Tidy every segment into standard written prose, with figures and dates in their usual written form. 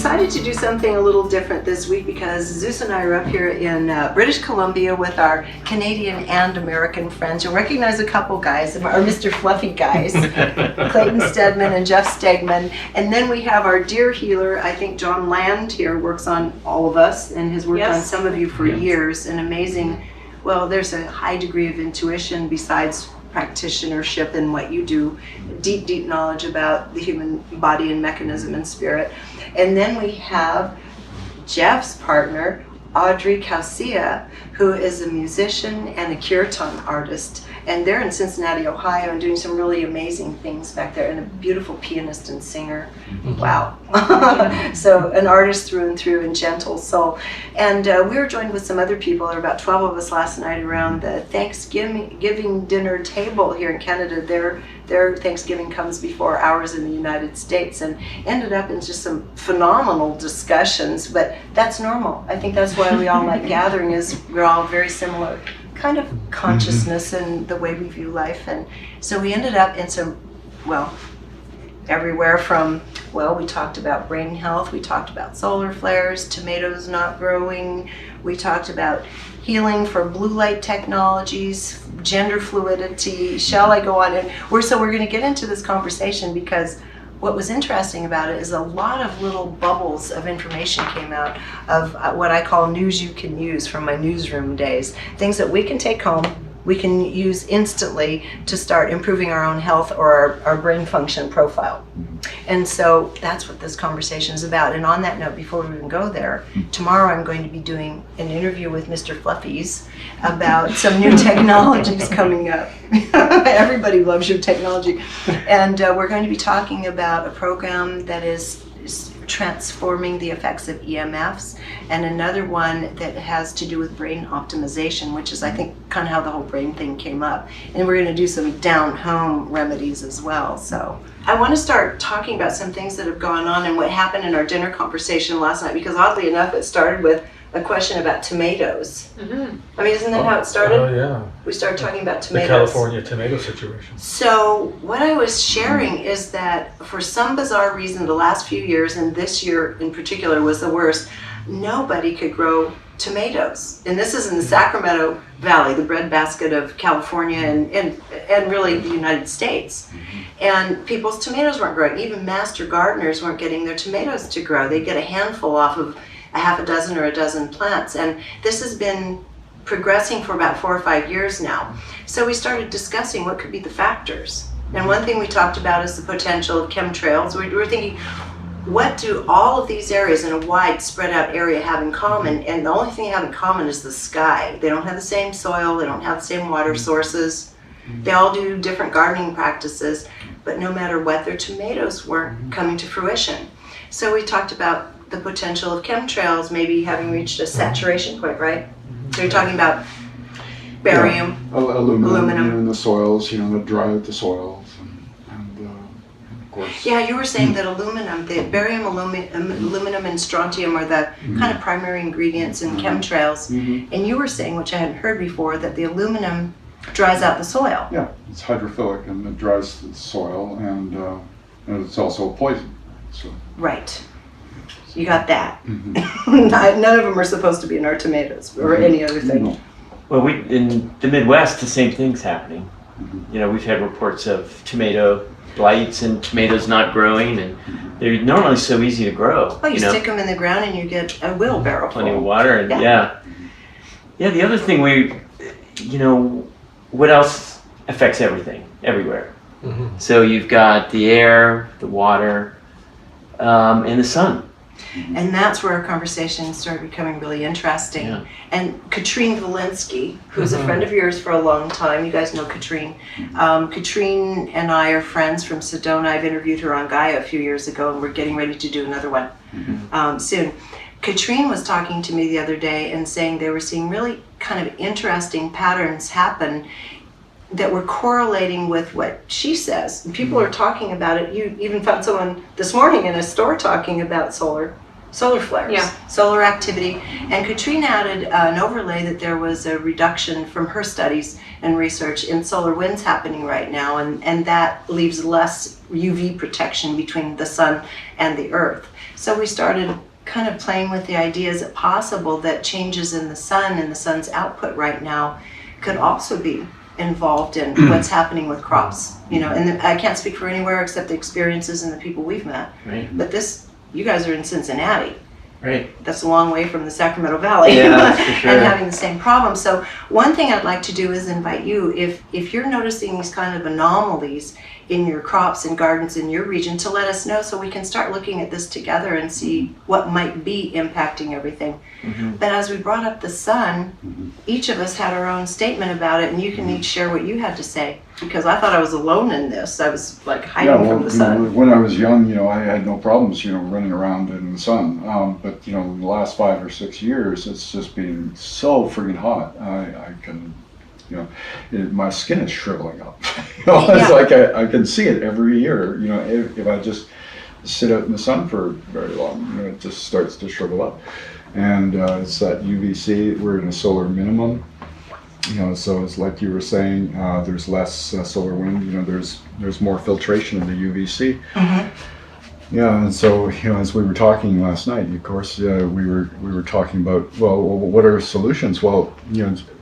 decided to do something a little different this week because Zeus and I are up here in British Columbia with our Canadian and American friends. You'll recognize a couple guys, our Mr. Fluffy guys, Clayton Steadman and Jeff Stegman. And then we have our dear healer, I think John Land here works on all of us and has worked on some of you for years. An amazing, well, there's a high degree of intuition besides practitionership in what you do, deep knowledge about the human body and mechanism and spirit. And then we have Jeff's partner, Audrey Calcia, who is a musician and a kirtan artist. And they're in Cincinnati, Ohio, and doing some really amazing things back there, and a beautiful pianist and singer. Wow. So an artist through and through and gentle soul. And we were joined with some other people. There were about 12 of us last night around the Thanksgiving dinner table here in Canada. Their Thanksgiving comes before ours in the United States, and ended up in just some phenomenal discussions, but that's normal. I think that's why we all like gathering, is we're all very similar kind of consciousness and the way we view life. And so we ended up in some, well, everywhere from, well, we talked about brain health, we talked about solar flares, tomatoes not growing, we talked about healing for blue light technologies, gender fluidity. Shall I go on? And we're going to get into this conversation because what was interesting about it is a lot of little bubbles of information came out of what I call news you can use from my newsroom days. Things that we can take home, we can use instantly to start improving our own health or our brain function profile. And so that's what this conversation is about. And on that note, before we even go there, tomorrow I'm going to be doing an interview with Mr. Fluffies about some new technologies coming up. Everybody loves your technology. And we're going to be talking about a program that is transforming the effects of EMFs, and another one that has to do with brain optimization, which is, I think, kind of how the whole brain thing came up. And we're going to do some down-home remedies as well. So I want to start talking about some things that have gone on and what happened in our dinner conversation last night, because oddly enough, it started with a question about tomatoes. I mean, isn't that how it started? Oh, yeah. We started talking about tomatoes. The California tomato situation. So what I was sharing is that for some bizarre reason, the last few years, and this year in particular was the worst, nobody could grow tomatoes. And this is in the Sacramento Valley, the breadbasket of California and really the United States. And people's tomatoes weren't growing. Even master gardeners weren't getting their tomatoes to grow. They'd get a handful off of a half a dozen or a dozen plants. And this has been progressing for about 4 or 5 years now. So we started discussing what could be the factors. And one thing we talked about is the potential of chemtrails. We were thinking, what do all of these areas in a wide spread out area have in common? And the only thing they have in common is the sky. They don't have the same soil, they don't have the same water sources. They all do different gardening practices, but no matter what, their tomatoes weren't coming to fruition. So we talked about the potential of chemtrails maybe having reached a saturation point, right? So you're talking about barium, aluminum in the soils, that dry out the soils, and of course. Yeah, you were saying that aluminum, the barium, aluminum, and strontium are the kind of primary ingredients in chemtrails. And you were saying, which I hadn't heard before, that the aluminum dries out the soil. Yeah, it's hydrophilic and it dries the soil, and it's also a poison. So. Right. You got that. None of them are supposed to be in our tomatoes or any other thing. No. Well, in the Midwest, the same thing's happening. We've had reports of tomato blights and tomatoes not growing, and they're normally so easy to grow. Oh, you stick them in the ground and you get a wheelbarrow full. Plenty of water, and yeah. The other thing what else affects everything, everywhere? So you've got the air, the water, and the sun. And that's where our conversation started becoming really interesting. Yeah. And Katrine Walensky, who's a friend of yours for a long time, you guys know Katrine. Katrine and I are friends from Sedona. I've interviewed her on Gaia a few years ago, and we're getting ready to do another one soon. Katrine was talking to me the other day and saying they were seeing really kind of interesting patterns happen that were correlating with what she says. And people are talking about it. You even found someone this morning in a store talking about solar solar flares, Yeah. solar activity. And Katrina added an overlay that there was a reduction from her studies and research in solar winds happening right now, and that leaves less UV protection between the sun and the earth. So we started kind of playing with the idea, is it possible that changes in the sun and the sun's output right now could also be involved in what's happening with crops? You know, and I can't speak for anywhere except the experiences and the people we've met. Right. But you guys are in Cincinnati. Right. That's a long way from the Sacramento Valley. Yeah, for sure. And having the same problem. So one thing I'd like to do is invite you, if you're noticing these kind of anomalies in your crops and gardens in your region, to let us know so we can start looking at this together and see what might be impacting everything. Mm-hmm. But as we brought up the sun, each of us had our own statement about it, and you can each share what you had to say, because I thought I was alone in this. I was like hiding from the sun. When I was young, I had no problems, running around in the sun. But in the last 5 or 6 years, it's just been so friggin' hot. I can, my skin is shriveling up. It's like I can see it every year. If I just sit out in the sun for very long, it just starts to shrivel up. And it's that UVC. We're in a solar minimum. So it's like you were saying, there's less solar wind. There's more filtration of the UVC. Mm-hmm. Yeah, and so as we were talking last night, of course, we were talking about, well, what are solutions? Well,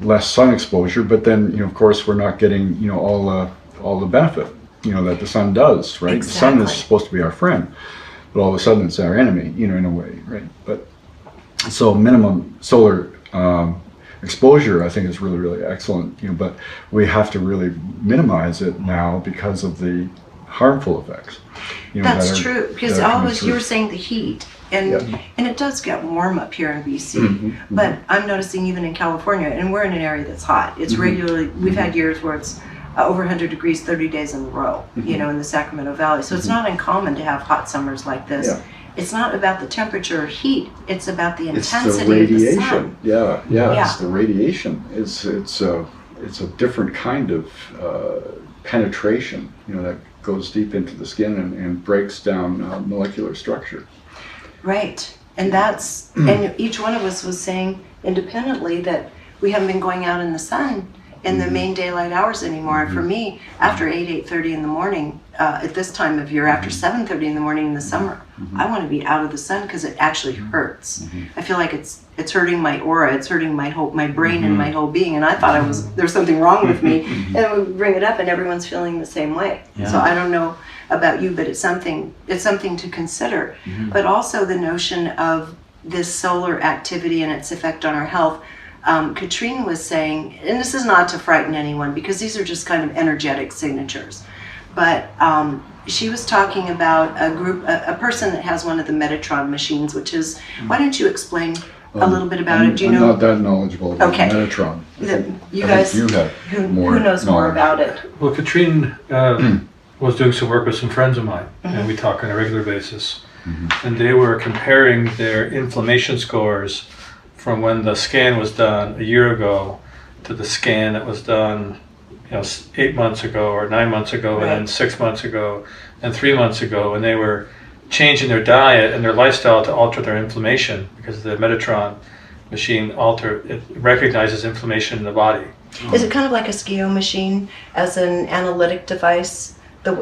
less sun exposure, but then of course we're not getting all the benefit that the sun does, right? Exactly. The sun is supposed to be our friend, but all of a sudden it's our enemy, in a way, right? But so minimum solar exposure, I think, is really, really excellent, but we have to really minimize it now because of the harmful effects. That's true, because you were saying the heat, and Yeah. and it does get warm up here in BC, Mhm, but I'm noticing even in California, and we're in an area that's hot. It's Mhm. regularly, we've had years where it's over 100 degrees 30 days in a row, in the Sacramento Valley. So it's not uncommon to have hot summers like this. Yeah. It's not about the temperature or heat, it's about the It's the intensity of the radiation. sun. Yeah, Yeah. it's the radiation. It's a different kind of penetration, that goes deep into the skin and breaks down molecular structure. Right, and that's, and each one of us was saying independently that we haven't been going out in the sun in the main daylight hours anymore. And for me, after 8:30 in the morning, at this time of year, after 7:30 in the morning in the summer, I want to be out of the sun because it actually hurts. I feel like it's hurting my aura, it's hurting my brain and my whole being. And I thought there's something wrong with me. And we bring it up and everyone's feeling the same way. Yeah. So I don't know about you, but it's something to consider. But also the notion of this solar activity and its effect on our health. Katrine was saying, and this is not to frighten anyone because these are just kind of energetic signatures, but she was talking about a person that has one of the Metatron machines, which is, why don't you explain a little bit about it? Do you I'm know? not that knowledgeable about Okay. Metatron. You I guys, think you have who knows more knowledge. about it? Well, Katrine was doing some work with some friends of mine, and we talk on a regular basis. And they were comparing their inflammation scores from when the scan was done a year ago to the scan that was done 8 months ago or 9 months ago, and then 6 months ago and 3 months ago, and they were changing their diet and their lifestyle to alter their inflammation because the Metatron machine it recognizes inflammation in the body. Is it kind of like a SCIO machine as an analytic device?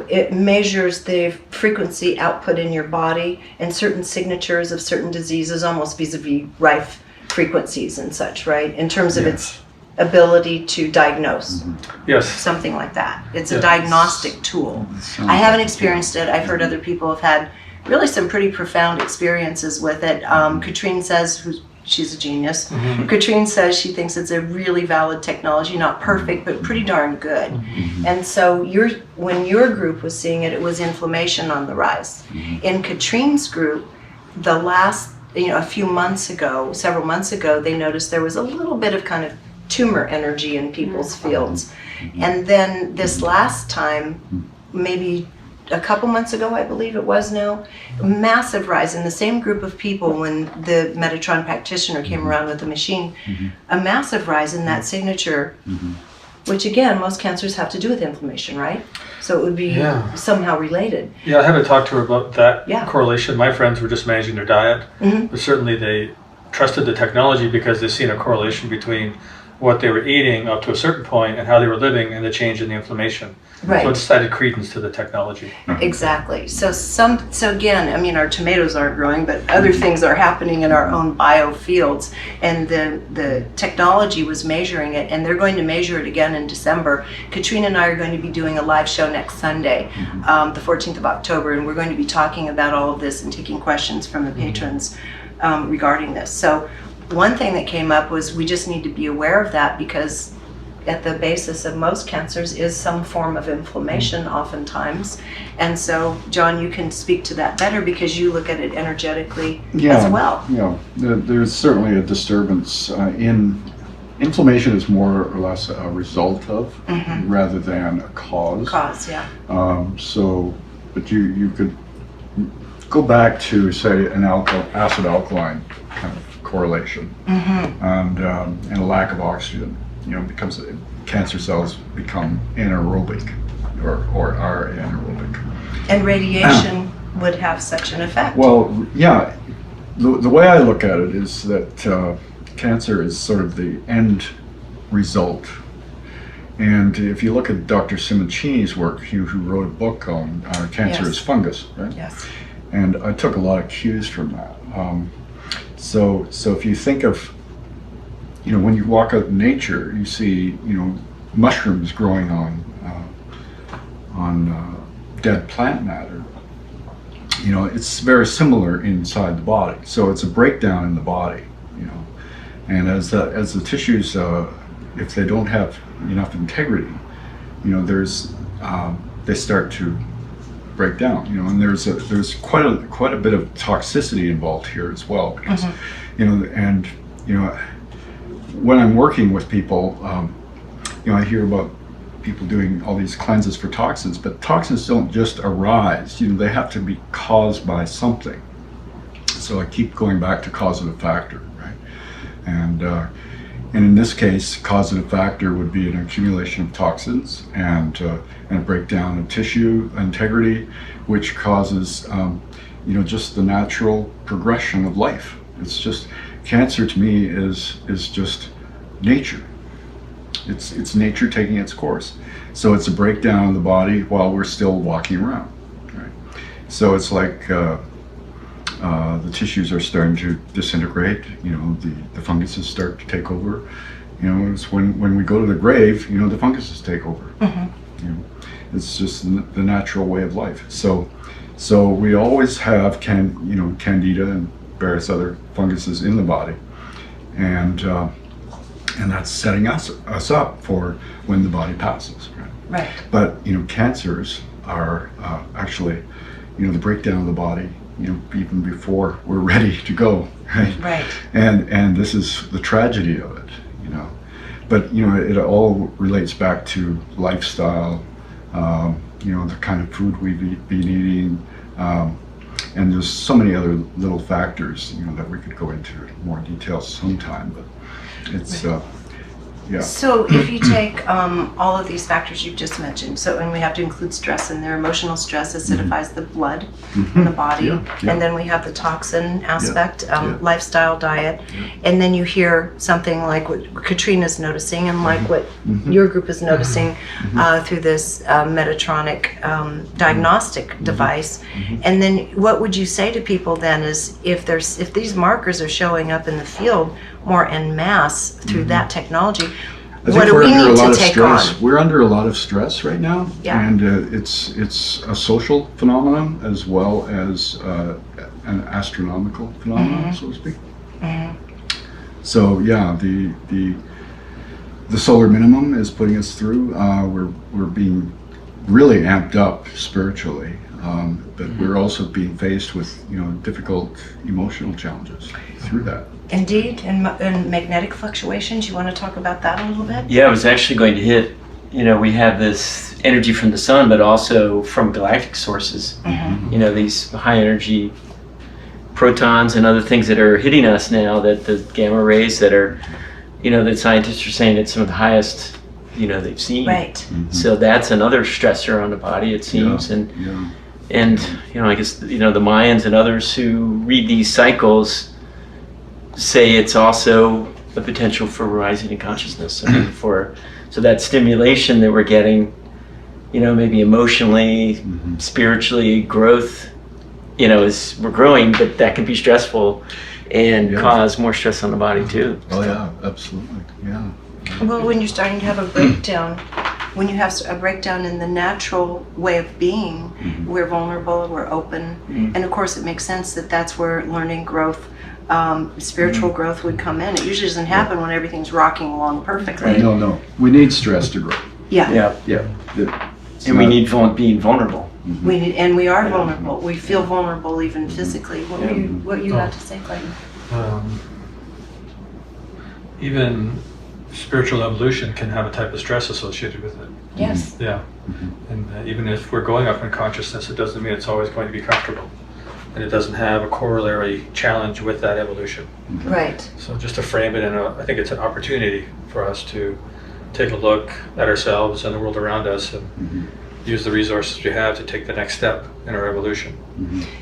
It measures the frequency output in your body and certain signatures of certain diseases, almost vis-a-vis rife frequencies and such, right? In terms of its ability to diagnose. Yes. Something like that. It's a Yeah. diagnostic tool. I haven't experienced it. I've heard other people have had really some pretty profound experiences with it. Katrine says, she's a genius. Katrine says she thinks it's a really valid technology, not perfect, but pretty darn good. And so when your group was seeing it, it was inflammation on the rise. In Katrine's group, the last, a few months ago, several months ago, they noticed there was a little bit of kind of tumor energy in people's fields. And then this last time, maybe a couple months ago, I believe it was now, massive rise in the same group of people when the Metatron practitioner came around with the machine, a massive rise in that signature which again, most cancers have to do with inflammation, right? So it would be Yeah. somehow related. Yeah, I haven't talked to her about that Yeah. correlation. My friends were just managing their diet, Mhm. but certainly they trusted the technology because they've seen a correlation between what they were eating up to a certain point and how they were living and the change in the inflammation. Right. So it's added credence to the technology. Exactly. So again, I mean, our tomatoes aren't growing, but other things are happening in our own biofields, and the technology was measuring it, and they're going to measure it again in December. Katrina and I are going to be doing a live show next Sunday, the 14th of October, and we're going to be talking about all of this and taking questions from the patrons regarding this. So one thing that came up was we just need to be aware of that, because at the basis of most cancers is some form of inflammation oftentimes. And so, John, you can speak to that better because you look at it energetically as well. Yeah, there's certainly a disturbance in inflammation is more or less a result of rather than a cause. Yeah. But you could go back to, say, an acid-alkaline kind of correlation, and a lack of oxygen. Becomes cancer cells become anaerobic, or are anaerobic. And radiation would have such an effect. Well, yeah. The way I look at it is that cancer is sort of the end result. And if you look at Dr. Simoncini's work, who wrote a book on cancer as fungus, right? Yes. And I took a lot of cues from that. So if you think of, when you walk out in nature, you see, mushrooms growing on dead plant matter. It's very similar inside the body. So it's a breakdown in the body, and as the tissues, if they don't have enough integrity, they start to break down, and there's quite a bit of toxicity involved here as well, because when I'm working with people, I hear about people doing all these cleanses for toxins, but toxins don't just arise. They have to be caused by something. So I keep going back to causative factor, right? And in this case, causative factor would be an accumulation of toxins and a breakdown of tissue integrity, which causes just the natural progression of life. It's just, cancer to me is just nature. It's nature taking its course. So it's a breakdown of the body while we're still walking around, right? So it's like the tissues are starting to disintegrate. The funguses start to take over. It's when we go to the grave, the funguses take over. It's just the natural way of life. So we always have candida and various other funguses in the body, and that's setting us up for when the body passes, right? Right. But cancers are actually the breakdown of the body even before we're ready to go, right? Right. And this is the tragedy of it, but it all relates back to lifestyle, the kind of food we've been eating, and there's so many other little factors, that we could go into more detail sometime, but it's, yeah. So if you take all of these factors you've just mentioned, and we have to include stress in there, emotional stress acidifies the blood in the body, and then we have the toxin aspect, lifestyle, diet, and then you hear something like what Katrina's noticing and like what your group is noticing through this Metatronic diagnostic device. And then what would you say to people then is if these markers are showing up in the field more en masse through that technology, what do we need to take on? We're under a lot of stress right now, Yeah. and it's a social phenomenon as well as an astronomical phenomenon, so to speak. So yeah, the solar minimum is putting us through. We're being really amped up spiritually, but we're also being faced with difficult emotional challenges through that. Indeed, and magnetic fluctuations, you want to talk about that a little bit? Yeah, I was actually going to hit, we have this energy from the sun, but also from galactic sources. These high energy protons and other things that are hitting us now, that the gamma rays that are, that scientists are saying it's some of the highest they've seen. Right. So that's another stressor on the body, it seems. And I guess the Mayans and others who read these cycles say it's also a potential for rising in consciousness. I mean, so that stimulation that we're getting, maybe emotionally, spiritually, growth, is we're growing, but that can be stressful and cause more stress on the body too. Oh yeah, absolutely. Yeah. Well, when you're starting to have a breakdown, when you have a breakdown in the natural way of being, we're vulnerable, we're open, and of course it makes sense that that's where learning growth, spiritual growth would come in. It usually doesn't happen when everything's rocking along perfectly. No. We need stress to grow. Yeah. And we need being vulnerable. We need, and we are vulnerable. We feel vulnerable even physically. What you got to say, Clayton? Even spiritual evolution can have a type of stress associated with it. Yes. Yeah. And even if we're going up in consciousness, it doesn't mean it's always going to be comfortable. And it doesn't have a corollary challenge with that evolution. Right. So just to frame it I think it's an opportunity for us to take a look at ourselves and the world around us and use the resources we have to take the next step in our evolution.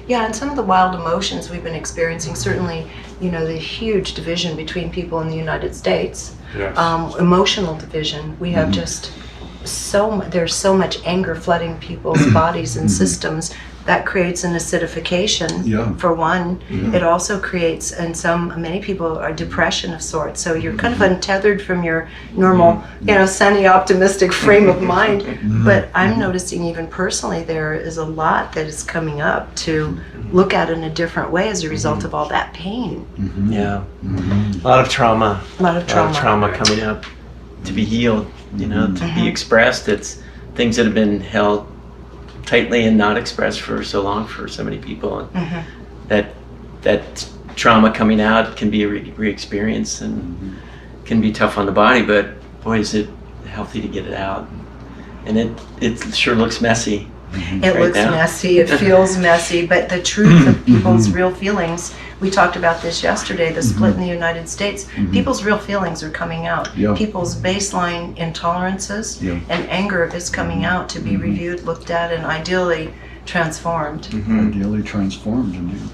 Yeah, and some of the wild emotions we've been experiencing, certainly, the huge division between people in the United States, Yes. Emotional division. We have just there's so much anger flooding people's bodies and systems. That creates an acidification, for one. It also creates, many people, a depression of sorts. So you're kind of untethered from your normal, sunny, optimistic frame of mind. But I'm noticing even personally, there is a lot that is coming up to look at in a different way as a result of all that pain. Yeah. A lot of trauma. A lot of trauma. Coming up to be healed, to be expressed. It's things that have been held tightly and not expressed for so long for so many people, and that trauma coming out can be a re-experience and can be tough on the body, but boy, is it healthy to get it out. And it sure looks messy. It looks messy, it feels messy, but the truth of people's real feelings, we talked about this yesterday, the split in the United States, people's real feelings are coming out. People's baseline intolerances and anger is coming out to be reviewed, looked at, and ideally transformed. Ideally transformed, indeed.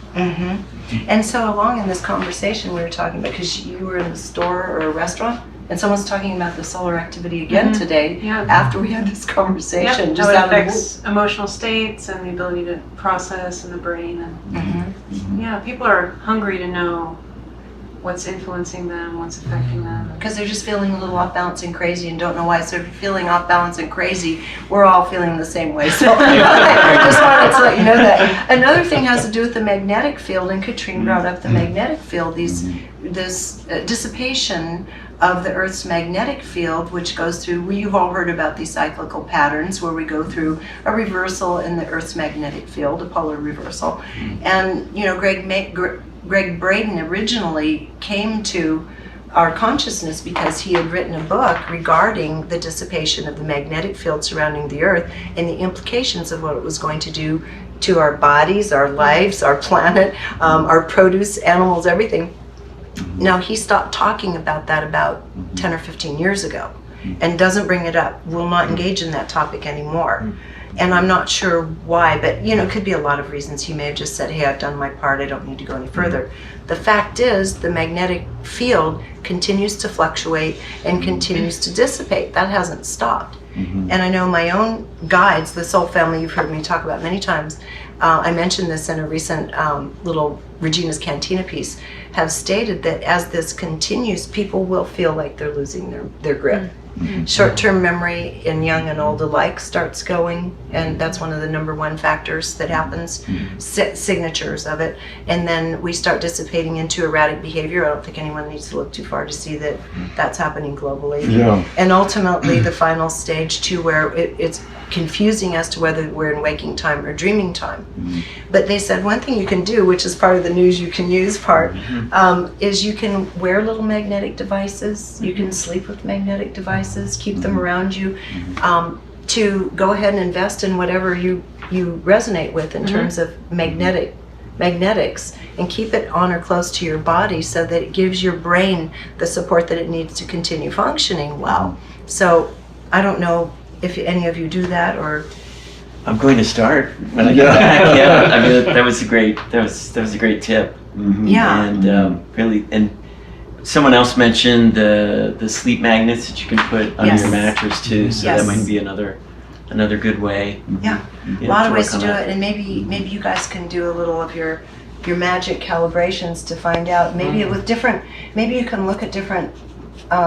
And so along in this conversation we were talking about, because you were in the store or a restaurant, and someone's talking about the solar activity again today, after we had this conversation. Just how it affects emotional states and the ability to process in the brain. And people are hungry to know what's influencing them, what's affecting them. Because they're just feeling a little off balance and crazy and don't know why. So if you're feeling off balance and crazy, we're all feeling the same way. So I just wanted to let you know that. Another thing has to do with the magnetic field, and Katrine brought up the magnetic field, this dissipation of the Earth's magnetic field, which goes through, you've all heard about these cyclical patterns where we go through a reversal in the Earth's magnetic field, a polar reversal. And, Greg Braden originally came to our consciousness because he had written a book regarding the dissipation of the magnetic field surrounding the Earth and the implications of what it was going to do to our bodies, our lives, our planet, our produce, animals, everything. Now, he stopped talking about that about 10 or 15 years ago and doesn't bring it up, will not engage in that topic anymore. And I'm not sure why, but it could be a lot of reasons. He may have just said, hey, I've done my part, I don't need to go any further. The fact is, the magnetic field continues to fluctuate and continues to dissipate. That hasn't stopped. And I know my own guides, the Soul Family you've heard me talk about many times, I mentioned this in a recent little Regina's Cantina piece, have stated that as this continues, people will feel like they're losing their grip. Short-term memory in young and old alike starts going, and that's one of the number one factors that happens, signatures of it. And then we start dissipating into erratic behavior. I don't think anyone needs to look too far to see that that's happening globally. And ultimately the final stage too, where it's confusing as to whether we're in waking time or dreaming time. But they said one thing you can do, which is part of the news you can use part, is you can wear little magnetic devices, you can sleep with magnetic devices, keep them around you, to go ahead and invest in whatever you resonate with in terms of magnetics, and keep it on or close to your body so that it gives your brain the support that it needs to continue functioning well. So I don't know if any of you do that or. I'm going to start when I get back. Yeah, I mean that was a great tip. Yeah. And really, and someone else mentioned the sleep magnets that you can put under Yes. your mattress too. So Yes. that might be another good way. Yeah, a lot of ways to do it, and maybe you guys can do a little of your magic calibrations to find out. Maybe with different. Maybe you can look at different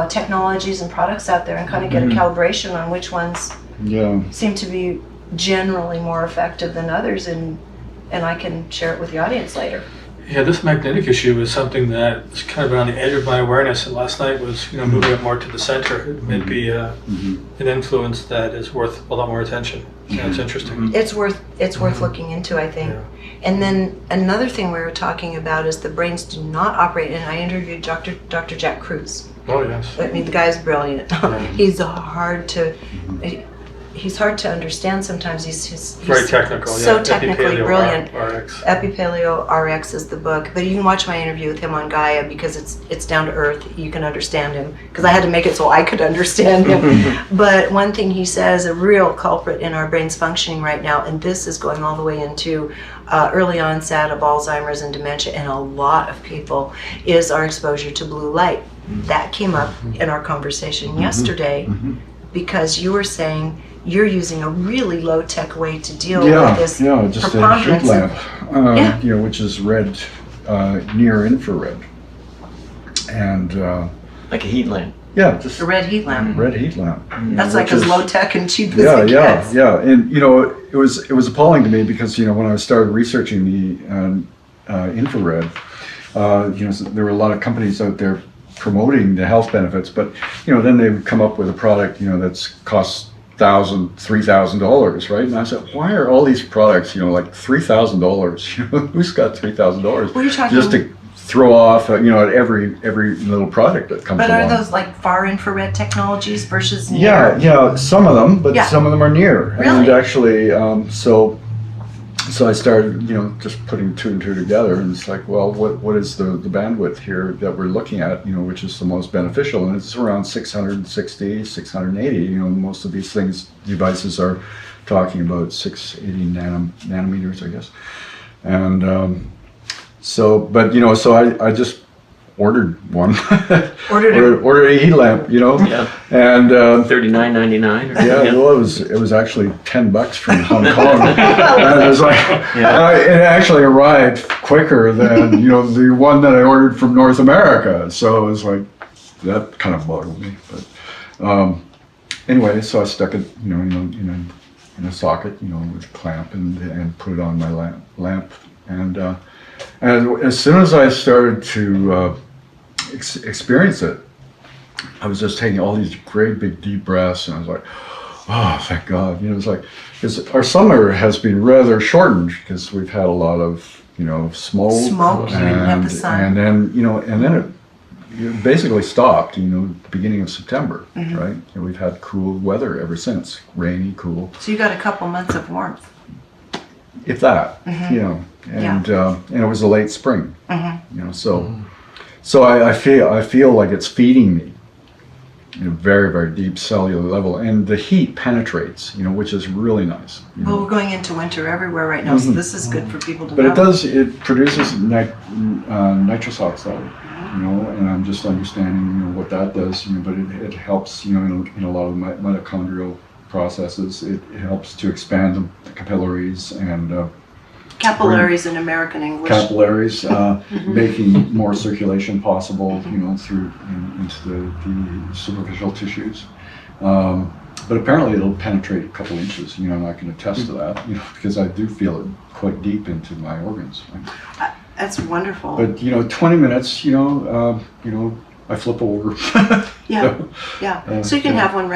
technologies and products out there and kind of get a calibration on which ones seem to be generally more effective than others, and I can share it with the audience later. Yeah, this magnetic issue is something that is kind of on the edge of my awareness, and last night was, moving it more to the center. It may be an influence that is worth a lot more attention. Yeah, it's interesting. It's worth looking into, I think. Yeah. And then another thing we were talking about is the brains do not operate, and I interviewed Dr. Jack Cruz. Oh, yes. I mean, the guy's brilliant. He's hard to understand sometimes. He's Very technical. so yeah. technically Epipaleo brilliant. RX. Epipaleo RX is the book, but you can watch my interview with him on Gaia because it's down to earth. You can understand him because I had to make it so I could understand him. But one thing he says, a real culprit in our brains functioning right now, and this is going all the way into early onset of Alzheimer's and dementia in a lot of people, is our exposure to blue light. That came up in our conversation yesterday because you were saying you're using a really low-tech way to deal with this just a heat preponderance lamp, which is red, near infrared, and Like a heat lamp. just a red heat lamp. red heat lamp. That's like as low-tech and cheap as Yeah, it yeah, gets. yeah, and it was appalling to me because when I started researching the infrared, so there were a lot of companies out there promoting the health benefits, but then they would come up with a product that's costs $1,000, $3,000, right? And I said, why are all these products like $3,000? Who's got $3,000 What are you talking just to throw off at every little product that comes But along? are those like far infrared technologies versus near? Yeah, some of them, but Yeah. some of them are near. Really? And actually, so I started, just putting two and two together, and it's like, well, what is the bandwidth here that we're looking at, which is the most beneficial? And it's around 660, 680. Most of these devices are talking about 680 nanometers, I guess. And so I just ordered one. ordered a heat lamp, Yeah. and $39.99. well, it was actually $10 from Hong Kong, and it was like, it actually arrived quicker than the one that I ordered from North America. So it was like, that kind of boggled me. But anyway, so I stuck it, in a socket, with a clamp, and put it on my lamp, and as soon as I started to experience it, I was just taking all these great big deep breaths, and I was like, oh, thank God. It's like, because our summer has been rather shortened because we've had a lot of, smoke, and the sun. and then it basically stopped, beginning of September, right? And we've had cool weather ever since, rainy, cool. So you got a couple months of warmth. If that, and it was a late spring, so I feel like it's feeding me in a very, very deep cellular level, and the heat penetrates, which is really nice. Well, we're going into winter everywhere right now, so this is good for people to But know. it produces nitrous oxide, and I'm just understanding, what that does, but it helps, in a lot of mitochondrial processes. It helps to expand the capillaries and Capillaries in American English. capillaries, making more circulation possible, through into the superficial tissues. But apparently it'll penetrate a couple inches, and I can attest to that, because I do feel it quite deep into my organs. That's wonderful. But 20 minutes, I flip over. Yeah. So you can have one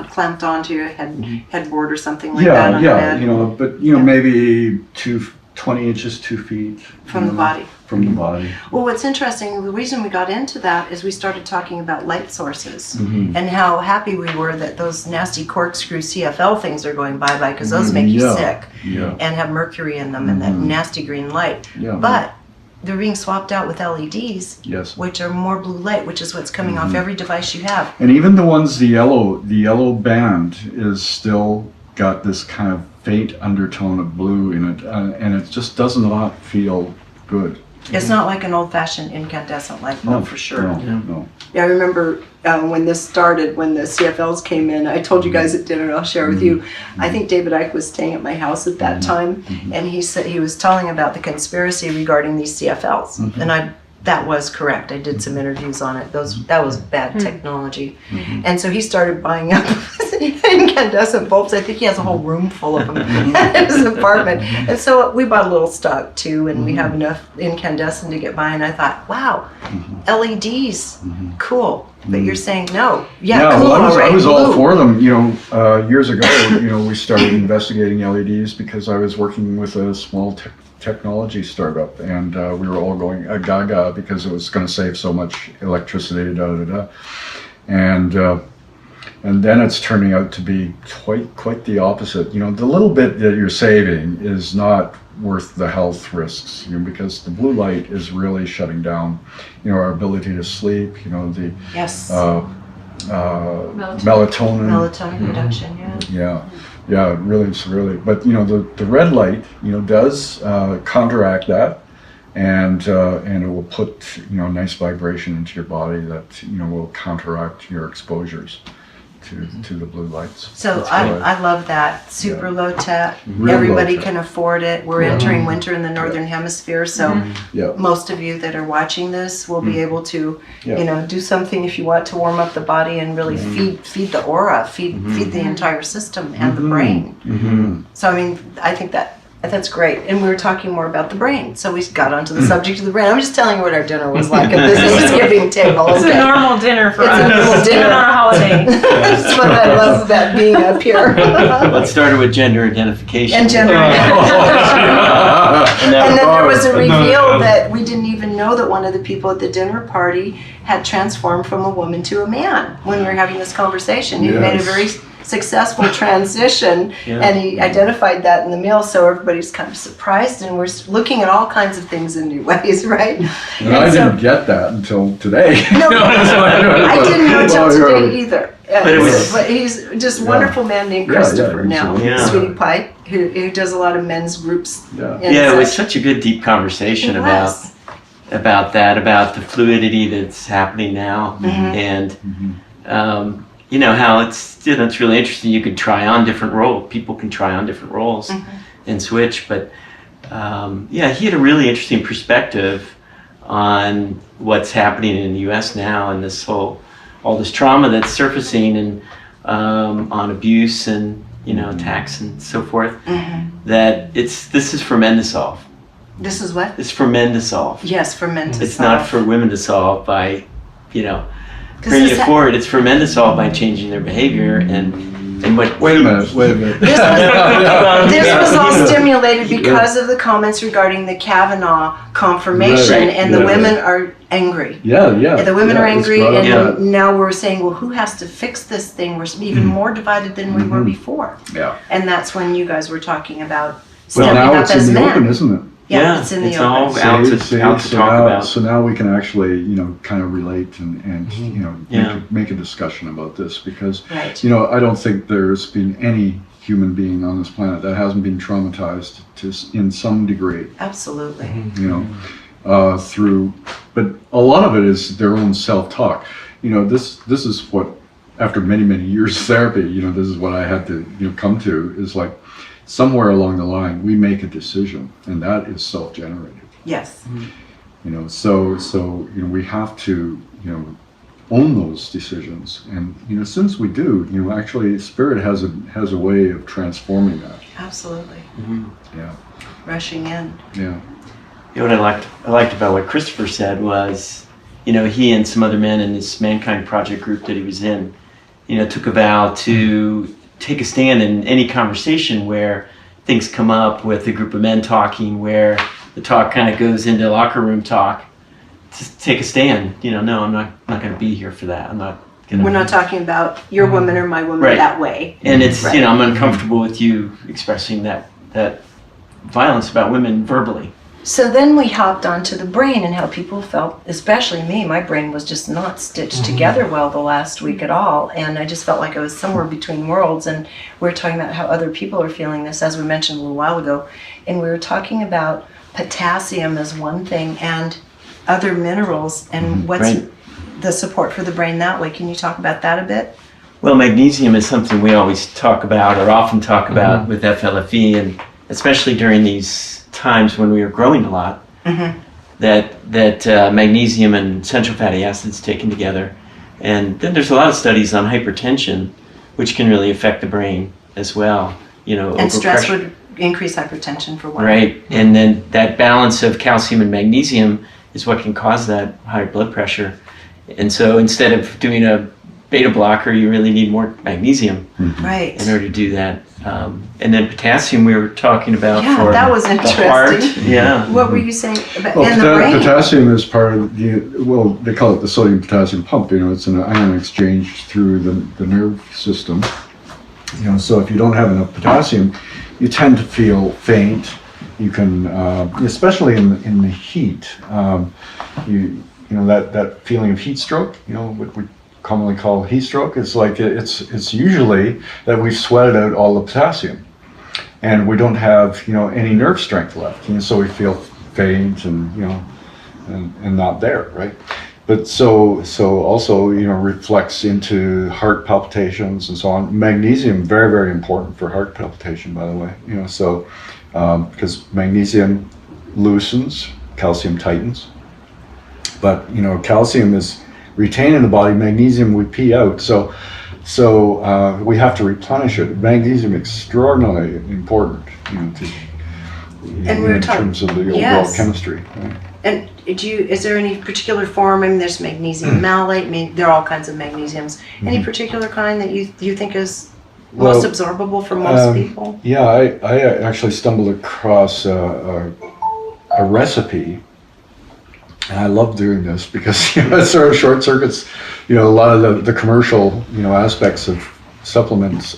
clamped onto your headboard or something like that on the bed. But maybe 20 inches, 2 feet From the body. From the body. Well, what's interesting, the reason we got into that is we started talking about light sources Mm-hmm. and how happy we were that those nasty corkscrew CFL things are going bye-bye because those make you sick Yeah. and have mercury in them and that nasty green light. Yeah. But they're being swapped out with LEDs, Yes. which are more blue light, which is what's coming off every device you have. And even the ones, the yellow band is still got this kind of faint undertone of blue in it, and it just does not feel good. It's not like an old-fashioned incandescent light bulb, for sure. No. Yeah, I remember when this started, when the CFLs came in, I told you guys at dinner, and I'll share with you, I think David Icke was staying at my house at that time, and he said he was telling about the conspiracy regarding these CFLs, and that was correct. I did some interviews on it. That was bad technology. And so he started buying up incandescent bulbs. I think he has a whole room full of them in his apartment. And so we bought a little stock too, and we have enough incandescent to get by. And I thought, wow, LEDs, cool. But you're saying no. Yeah, cool, well, I was all blue. for them. Years ago, we started investigating LEDs because I was working with a small technology startup, and we were all going gaga because it was going to save so much electricity, and then it's turning out to be quite the opposite. The little bit that you're saving is not worth the health risks, because the blue light is really shutting down, our ability to sleep. The Yes. melatonin production. Yeah, really severely. But the red light, does counteract that, and it will put nice vibration into your body that will counteract your exposures to the blue lights. So I love that. Super low tech. Real Everybody low tech. can afford it. We're entering winter in the northern hemisphere, so Yeah. most of you that are watching this will be able to, Yeah. do something if you want to warm up the body and really feed the aura, feed the entire system and the brain. So I think that's great. And we were talking more about the brain, so we got onto the subject of the brain. I'm just telling you what our dinner was like at this Thanksgiving table. It's a normal dinner for It's us. a normal dinner. on a holiday. That's what I love about being up here. Let's start with gender identification. And gender. And And then there was a reveal that we didn't even know that one of the people at the dinner party had transformed from a woman to a man when we were having this conversation. He made a very successful transition, and he identified that in the meal, so everybody's kind of surprised, and we're looking at all kinds of things in new ways, right? And I didn't get that until today. No, I didn't know until today either. But But he's just a wonderful man named Christopher he's now, Sweetie Pie, who does a lot of men's groups. It was such a good deep conversation about that, about the fluidity that's happening now, and how it's really interesting. You could try on different roles. People can try on different roles and switch. But he had a really interesting perspective on what's happening in the U.S. now, and all this trauma that's surfacing, and on abuse and attacks and so forth. That this is for men to solve. This is what? It's for men to solve. Yes, for men to It's solve. not for women to solve by, bringing it forward. It's for men to solve by changing their behavior and what. Wait a minute. This was all stimulated because of the comments regarding the Kavanaugh confirmation, and the women are angry. The women are angry, and now we're saying, well, who has to fix this thing? We're even more divided than we were before. And that's when you guys were talking about stepping now up it's as in the men. open, isn't it? Yeah, it's in the open. all out to talk about. So now we can actually, kind of relate and make a discussion about this, because, I don't think there's been any human being on this planet that hasn't been traumatized in some degree. Absolutely. But a lot of it is their own self-talk. This is what, after many years of therapy, this is what I had to come to, is like, somewhere along the line we make a decision, and that is self-generated. Yes. So we have to own those decisions, and since we do, actually Spirit has a way of transforming that. Absolutely. Yeah. Rushing in. Yeah. What I liked about what Christopher said was, he and some other men in this Mankind Project group that he was in, took a vow to take a stand in any conversation where things come up with a group of men talking, where the talk kind of goes into locker room talk. Just take a stand. No, I'm not going to be here for that. I'm not going to. We're not talking about your woman or my woman that way. And it's I'm uncomfortable with you expressing that violence about women verbally. So then we hopped onto the brain and how people felt, especially me. My brain was just not stitched together well the last week at all. And I just felt like I was somewhere between worlds. And we were talking about how other people are feeling this, as we mentioned a little while ago. And we were talking about potassium as one thing and other minerals and what's Right. the support for the brain that way. Can you talk about that a bit? Well, magnesium is something we always talk about or often talk about with FLFE, and especially during these times when we are growing a lot, that magnesium and essential fatty acids taken together. And then there's a lot of studies on hypertension, which can really affect the brain as well. You know, And stress overpressure. would increase hypertension for one. Right, and then that balance of calcium and magnesium is what can cause that high blood pressure. And so instead of doing a beta blocker, you really need more magnesium Right. in order to do that. And then potassium we were talking about Yeah, for that was the heart. interesting. Yeah. What were you saying about Well, in the brain? potassium is part of well, they call it the sodium potassium pump. You know, it's an ion exchange through the nerve system. You know, so if you don't have enough potassium, you tend to feel faint. You can, especially in the heat, you know that feeling of heat stroke. You know what we commonly call heat stroke. It's like it's usually that we've sweated out all the potassium, and we don't have any nerve strength left. You know, so we feel faint and and not there, right? But so also reflects into heart palpitations and so on. Magnesium, very, very important for heart palpitation, by the way. You know, so because magnesium loosens, calcium tightens. But calcium is retained in the body. Magnesium we pee out. So we have to replenish it. Magnesium extraordinarily important. And we were in talking- terms of the overall yes. chemistry. Right? And is there any particular form? I mean, there's magnesium malate. I mean, there are all kinds of magnesiums. Any particular kind that you think is most Well, absorbable for most people? Yeah, I actually stumbled across a recipe, and I love doing this because it sort of short circuits, a lot of the commercial, aspects of supplements.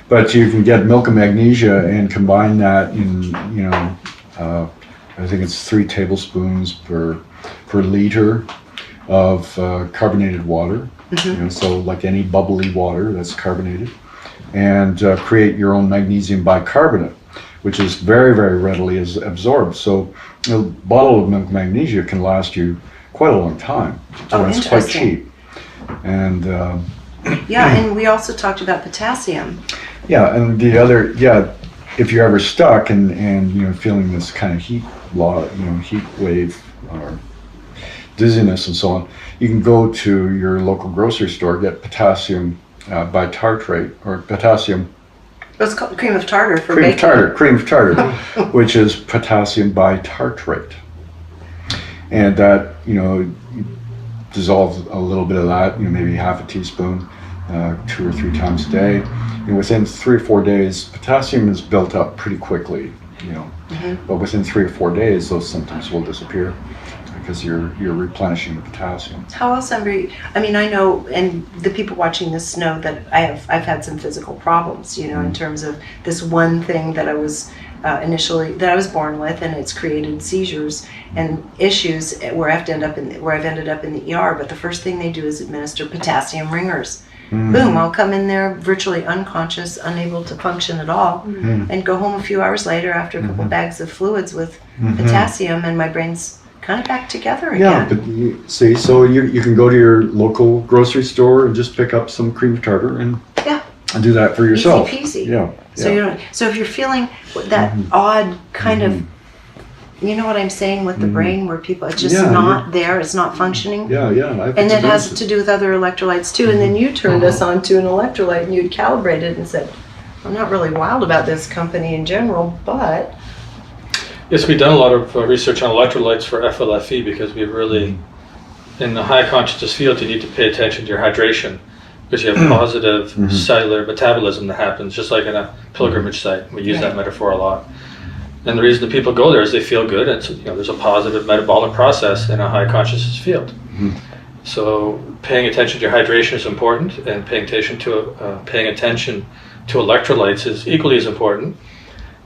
But you can get milk and magnesia and combine that in, I think it's 3 tablespoons per liter of carbonated water. So like any bubbly water that's carbonated, and create your own magnesium bicarbonate, which is very, very readily absorbed. So a bottle of milk magnesia can last you quite a long time. Oh, And it's quite interesting. cheap. And Yeah, and we also talked about potassium. yeah, and the other, if you're ever stuck and feeling this kind of heat wave or dizziness and so on, you can go to your local grocery store, get potassium bitartrate or potassium It's called cream of tartar for cream baking. of tartar, which is potassium bitartrate, and that you dissolve a little bit of that, maybe half a teaspoon, 2 or 3 times a day. And within 3 or 4 days, potassium is built up pretty quickly, but within 3 or 4 days, those symptoms will disappear because you're replenishing the potassium. How else I mean, I know, and the people watching this know that I've had some physical problems, in terms of this one thing that I was that I was born with, and it's created seizures and issues where I've ended up in the ER. But the first thing they do is administer potassium ringers. Boom! I'll come in there virtually unconscious, unable to function at all, and go home a few hours later after a couple bags of fluids with potassium, and my brain's kind of back together again. Yeah, but you see, so you can go to your local grocery store and just pick up some cream of tartar and do that for yourself. Easy peasy. Yeah. So so if you're feeling that odd kind of, you know what I'm saying with the brain, where people it's just not there, it's not functioning. Yeah. And it has to do with other electrolytes too. And then you turned us on to an electrolyte, and you'd calibrated and said, I'm not really wild about this company in general, but Yes, we've done a lot of research on electrolytes for FLFE because we've really, in the high consciousness field, you need to pay attention to your hydration because you have positive cellular metabolism that happens just like in a pilgrimage site. We use that metaphor a lot. And the reason that people go there is they feel good. And there's a positive metabolic process in a high consciousness field. So paying attention to your hydration is important, and paying attention to electrolytes is equally as important.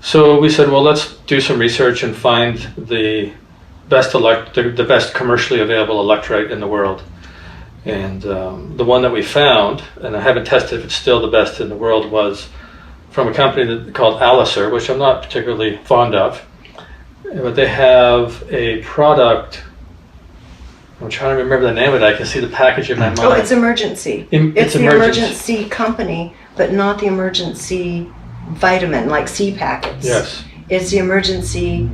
So we said, well, let's do some research and find the best the best commercially available electrolyte in the world. And the one that we found, and I haven't tested if it's still the best in the world, was from a company called Alicer, which I'm not particularly fond of. But they have a product, I'm trying to remember the name of it. I can see the package in my mind. Oh, it's Emergency. It's the Emergency company, but not the Emergency vitamin, like C packets. Yes. It's the Emergency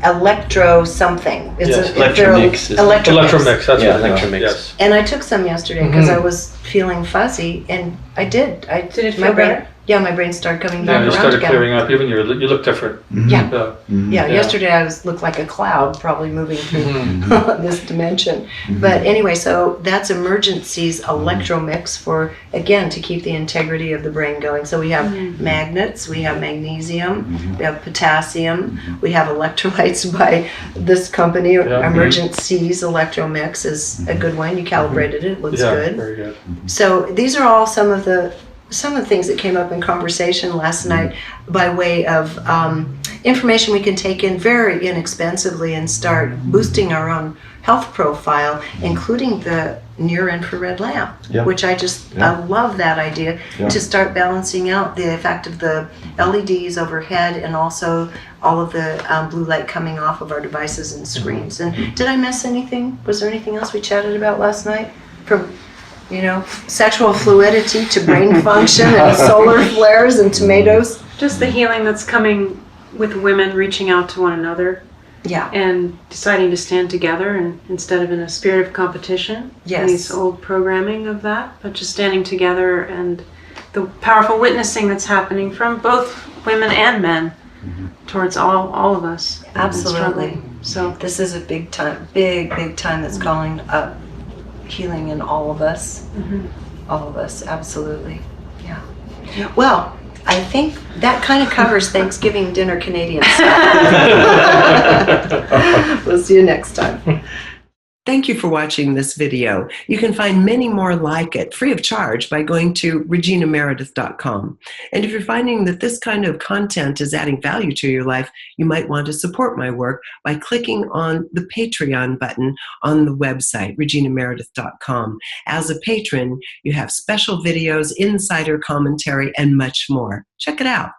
Electro something. It's Yes. Electromix. Electromix, that's Yeah, what it is. Electromix. Yes. And I took some yesterday because I was feeling fuzzy, and I did. Did it my feel brain, better? Yeah, my brain started coming Yeah, back you around started again. clearing up. Even you look different. Yeah. Yeah. Yeah, Yeah. yesterday I looked like a cloud, probably moving through Mhm. this dimension. But anyway, so that's Emergency's Electromix for, again, to keep the integrity of the brain going. So we have magnets, we have magnesium, we have potassium, we have electrolytes by this company. Yeah. Emergency's Electromix is a good one. You calibrated it, looks Yeah, good. very good. So these are all some of the things that came up in conversation last night by way of information we can take in very inexpensively and start boosting our own health profile, including the near infrared lamp, which I love that idea, to start balancing out the effect of the LEDs overhead and also all of the blue light coming off of our devices and screens. And did I miss anything? Was there anything else we chatted about last night? From sexual fluidity to brain function and solar flares and tomatoes. Just the healing that's coming with women reaching out to one another Yeah. and deciding to stand together and instead of in a spirit of competition. Yes. And these old programming of that, but just standing together and the powerful witnessing that's happening from both women and men towards all of us. Absolutely. struggling. So This is a big time that's calling up healing in all of us. All of us, absolutely. Yeah. Well, I think that kind of covers Thanksgiving dinner Canadian style. We'll see you next time. Thank you for watching this video. You can find many more like it free of charge by going to reginameredith.com. And if you're finding that this kind of content is adding value to your life, you might want to support my work by clicking on the Patreon button on the website, reginameredith.com. As a patron, you have special videos, insider commentary, and much more. Check it out.